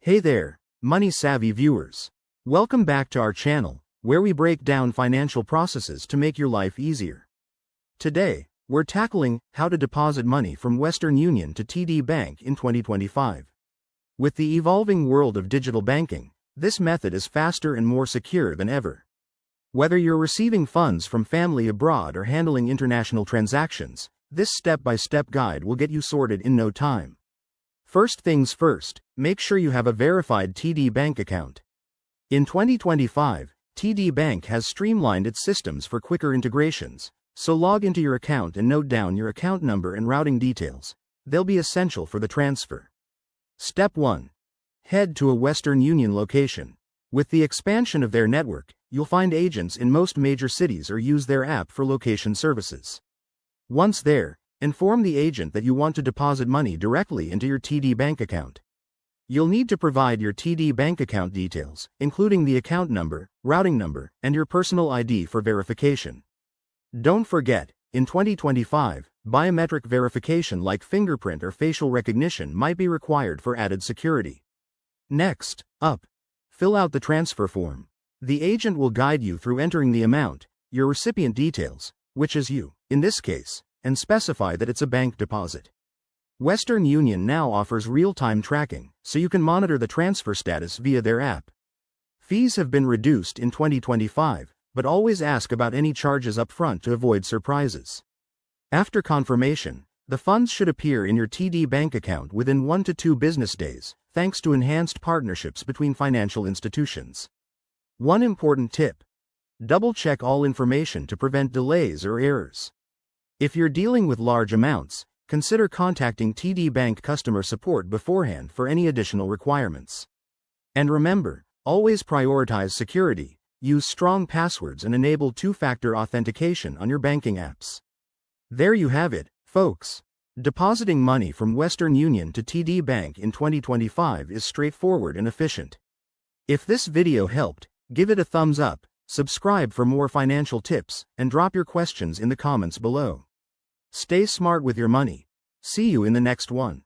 Hey there, money-savvy viewers. Welcome back to our channel, where we break down financial processes to make your life easier. Today, we're tackling how to deposit money from Western Union to TD Bank in 2025. With the evolving world of digital banking, this method is faster and more secure than ever. Whether you're receiving funds from family abroad or handling international transactions, this step-by-step guide will get you sorted in no time. First things first, make sure you have a verified TD Bank account. In 2025, TD Bank has streamlined its systems for quicker integrations, so log into your account and note down your account number and routing details. They'll be essential for the transfer. Step 1. Head to a Western Union location. With the expansion of their network, you'll find agents in most major cities or use their app for location services. Once there, inform the agent that you want to deposit money directly into your TD Bank account. You'll need to provide your TD Bank account details, including the account number, routing number, and your personal ID for verification. Don't forget, in 2025, biometric verification like fingerprint or facial recognition might be required for added security. Next up, fill out the transfer form. The agent will guide you through entering the amount, your recipient details, which is you, in this case, and specify that it's a bank deposit. Western Union now offers real-time tracking, so you can monitor the transfer status via their app. Fees have been reduced in 2025, but always ask about any charges up front to avoid surprises. After confirmation, the funds should appear in your TD Bank account within 1 to 2 business days, thanks to enhanced partnerships between financial institutions. One important tip: double-check all information to prevent delays or errors. If you're dealing with large amounts, consider contacting TD Bank customer support beforehand for any additional requirements. And remember, always prioritize security, use strong passwords and enable two-factor authentication on your banking apps. There you have it, folks. Depositing money from Western Union to TD Bank in 2025 is straightforward and efficient. If this video helped, give it a thumbs up, subscribe for more financial tips, and drop your questions in the comments below. Stay smart with your money. See you in the next one.